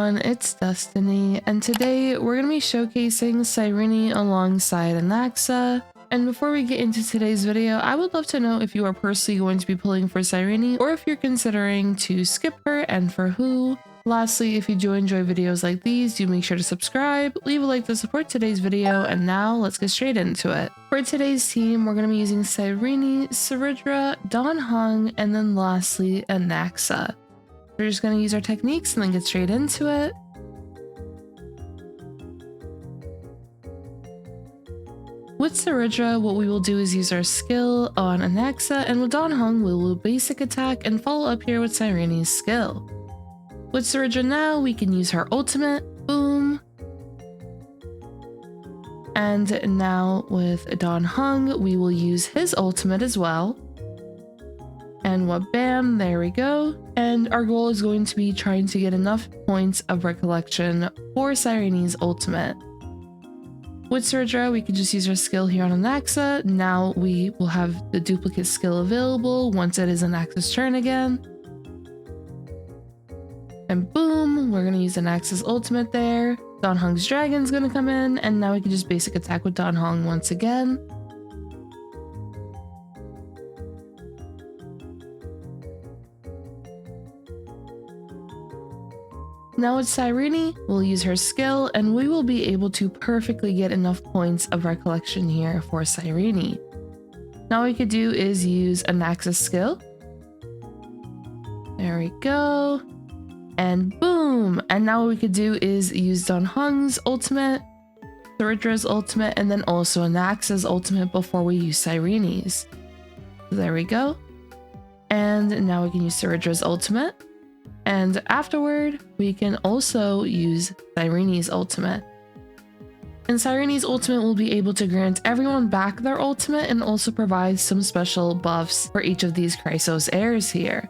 everyone, it's Destiny, and today we're going to be showcasing Cyrene alongside Anaxa. And before we get into today's video, I would love to know if you are personally going to be pulling for Cyrene or if you're considering to skip her and for who. Lastly, if you do enjoy videos like these, do make sure to subscribe, leave a like to support today's video, and now let's get straight into it. For today's team, we're going to be using Cyrene, Cerydra, Don Heng, and then lastly, Anaxa. We're just going to use our techniques and then get straight into it. With Cerydra, what we will do is use our skill on Anaxa, and with Don Heng, we will basic attack and follow up here with Cyrene's skill. With Cerydra now, we can use her ultimate, boom. And now with Don Heng, we will use his ultimate as well. And what, bam, there we go. And our goal is going to be trying to get enough points of recollection for Cyrene's ultimate. With Cerydra, we can just use our skill here on Anaxa. Now we will have the duplicate skill available once it is Anaxa's turn again. And boom, we're going to use Anaxa's ultimate there. Don Heng's dragon's going to come in, and now we can just basic attack with Don Heng once again. Now with Cyrene, we'll use her skill, and we will be able to perfectly get enough points of recollection here for Cyrene. Now what we could do is use Anaxa's skill. There we go. And boom! And now what we could do is use Don Heng's ultimate, Cerydra's ultimate, and then also Anaxa's ultimate before we use Cyrene's. There we go. And now we can use Cerydra's ultimate. And afterward, we can also use Cyrene's ultimate. And Cyrene's ultimate will be able to grant everyone back their ultimate and also provide some special buffs for each of these Chrysos Heirs here.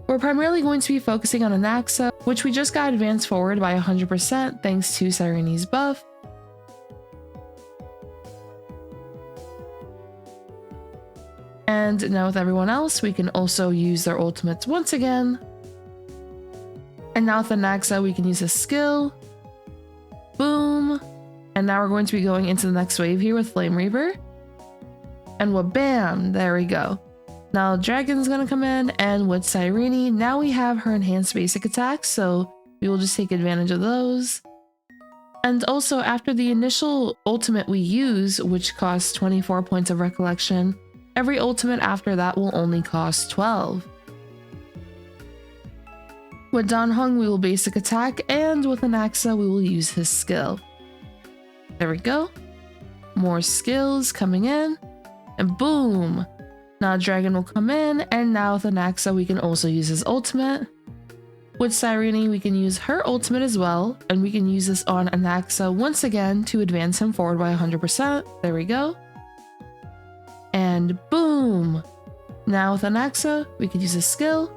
We're primarily going to be focusing on Anaxa, which we just got advanced forward by 100% thanks to Cyrene's buff. And now with everyone else, we can also use their ultimates once again. And now with Anaxa, we can use a skill. Boom. And now we're going to be going into the next wave here with Flame Reaver. And what, bam, there we go. Now Dragon's gonna come in, and with Cyrene, now we have her enhanced basic attacks, so we will just take advantage of those. And also after the initial ultimate we use, which costs 24 points of recollection, every ultimate after that will only cost 12. With Don Heng, we will basic attack, and with Anaxa, we will use his skill. There we go. More skills coming in, and boom! Now Dragon will come in, and now with Anaxa, we can also use his ultimate. With Cyrene, we can use her ultimate as well, and we can use this on Anaxa once again to advance him forward by 100%. There we go. And boom! Now with Anaxa, we can use his skill.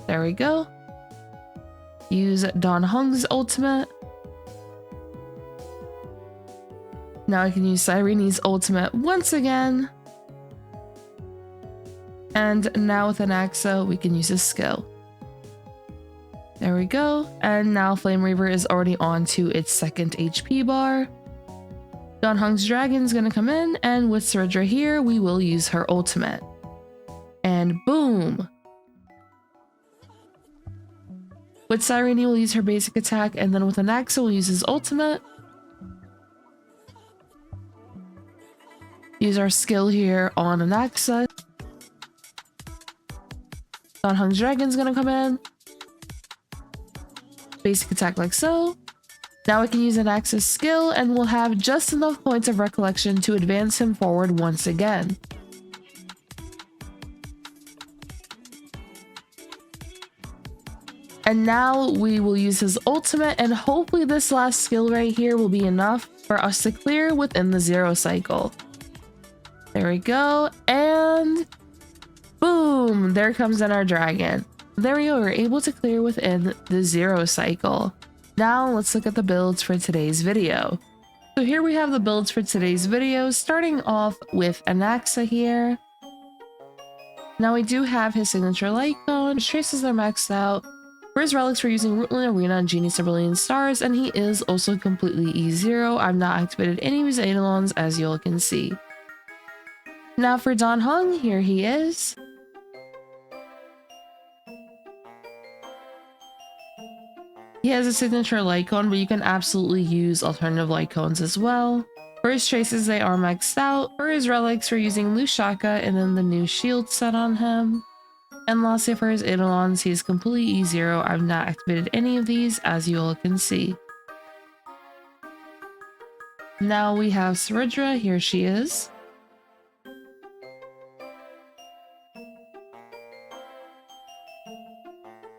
There we go. Use Don Heng's ultimate. Now I can use Cyrene's ultimate once again. And now with Anaxa, we can use his skill. There we go. And now Flame Reaver is already on to its second HP bar. Don Heng's dragon's gonna come in, and with Cerydra here, we will use her ultimate. And boom! With Cyrene, we'll use her basic attack, and then with Anaxa, we'll use his ultimate. Use our skill here on Anaxa. Don Heng's dragon's gonna come in. Basic attack like so. Now we can use Anaxa's skill, and we'll have just enough points of recollection to advance him forward once again. And now we will use his ultimate, and hopefully this last skill right here will be enough for us to clear within the 0 cycle. There we go, and boom! There comes in our dragon. There we go, we're able to clear within the 0 cycle. Now let's look at the builds for today's video. So here we have the builds for today's video, starting off with Anaxa here. Now we do have his signature light cone, traces are maxed out, For his relics, we're using Rootland Arena and Genius of Brilliant Stars, and he is also completely E0. I've not activated any of his Eidolons, as you all can see. Now for Dan Heng, here he is. He has a signature light cone, but you can absolutely use alternative light cones as well. For his traces, they are maxed out. For his relics, we're using Lushaka and then the new shield set on him. And lastly, for his Eidolons, he's completely E0. I've not activated any of these, as you all can see. Now we have Cerydra, here she is.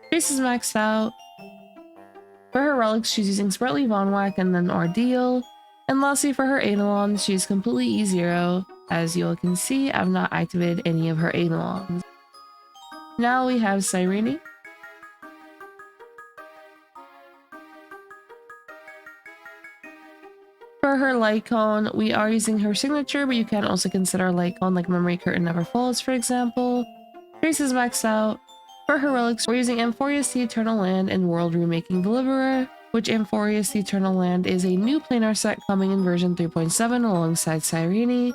Trace is maxed out. For her relics, she's using Sprightly Vonwhack and then Ordeal. And lastly, for her Eidolons, she's completely E0. As you all can see, I've not activated any of her Eidolons. Now we have Cyrene. For her light cone, we are using her signature, but you can also consider a light cone like Memory Curtain Never Falls, for example. Trace is maxed out. For her relics, we're using Amphorius the Eternal Land and World Remaking Deliverer, which Amphorius the Eternal Land is a new planar set coming in version 3.7 alongside Cyrene.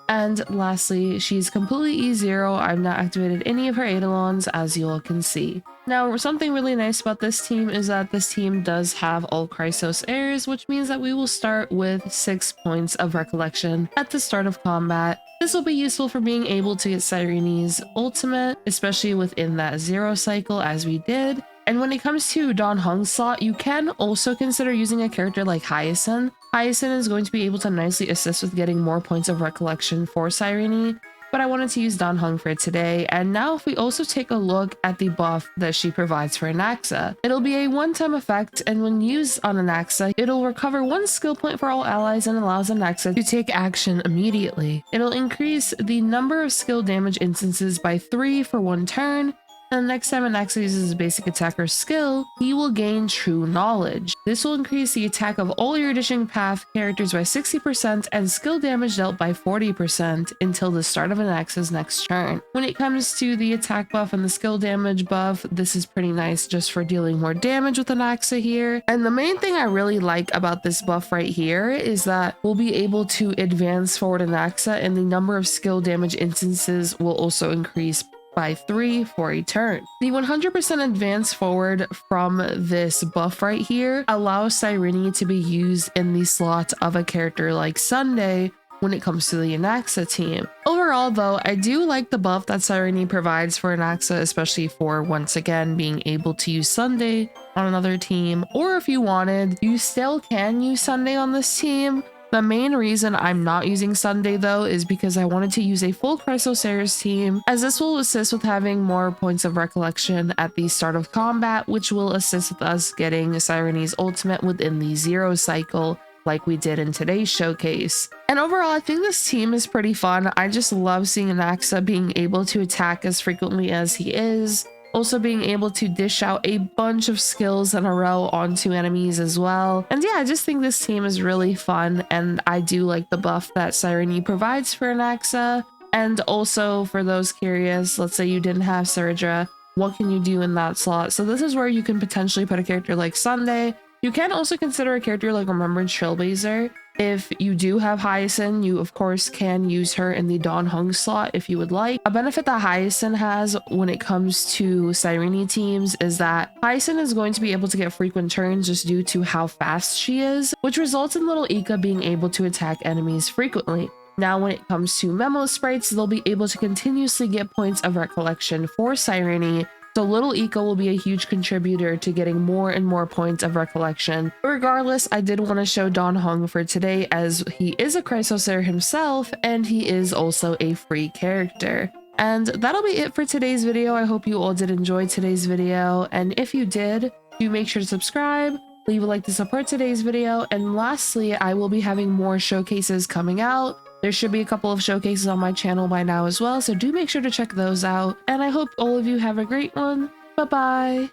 And lastly, she's completely E0. I've not activated any of her Eidolons, as you all can see. Now, something really nice about this team is that this team does have all Chrysos Heirs, which means that we will start with 6 points of recollection at the start of combat. This will be useful for being able to get Cyrene's ultimate, especially within that 0 cycle as we did. And when it comes to Dan Heng's slot, you can also consider using a character like Hyacinth. Hyacinth is going to be able to nicely assist with getting more points of recollection for Cyrene, but I wanted to use Dan Heng for today. And now if we also take a look at the buff that she provides for Anaxa, it'll be a one-time effect, and when used on Anaxa, it'll recover 1 skill point for all allies and allows Anaxa to take action immediately. It'll increase the number of skill damage instances by 3 for 1 turn, and the next time Anaxa uses his basic attacker skill, he will gain True Knowledge. This will increase the attack of all Erudition Path characters by 60% and skill damage dealt by 40% until the start of Anaxa's next turn. When it comes to the attack buff and the skill damage buff, this is pretty nice just for dealing more damage with Anaxa here. And the main thing I really like about this buff right here is that we'll be able to advance forward Anaxa, and the number of skill damage instances will also increase by 3 for a turn. The 100% advance forward from this buff right here allows Cyrene to be used in the slot of a character like Sunday when it comes to the Anaxa team. Overall though, I do like the buff that Cyrene provides for Anaxa, especially for once again being able to use Sunday on another team, or if you wanted, you still can use Sunday on this team. The main reason I'm not using Sunday though is because I wanted to use a full Chrysos Heirs team, as this will assist with having more points of recollection at the start of combat, which will assist with us getting Cyrene's ultimate within the 0 cycle like we did in today's showcase. And overall, I think this team is pretty fun. I just love seeing Anaxa being able to attack as frequently as he is. Also being able to dish out a bunch of skills in a row onto enemies as well. And yeah, I just think this team is really fun, and I do like the buff that Cyrene provides for Anaxa. And also for those curious, let's say you didn't have Cerydra, what can you do in that slot? So this is where you can potentially put a character like Sunday. You can also consider a character like Remembrance Trailblazer. If you do have Hyacinth, you of course can use her in the Dan Heng slot if you would like. A benefit that Hyacinth has when it comes to Cyrene teams is that Hyacinth is going to be able to get frequent turns just due to how fast she is, which results in little Ika being able to attack enemies frequently. Now when it comes to Memo Sprites, they'll be able to continuously get points of recollection for Cyrene, so Little Ika will be a huge contributor to getting more and more points of recollection. Regardless, I did want to show Dan Heng for today, as he is a Chrysos Heir himself, and he is also a free character. And that'll be it for today's video. I hope you all did enjoy today's video, and if you did, do make sure to subscribe, leave a like to support today's video, and lastly, I will be having more showcases coming out. There should be a couple of showcases on my channel by now as well, so do make sure to check those out. And I hope all of you have a great one. Bye-bye!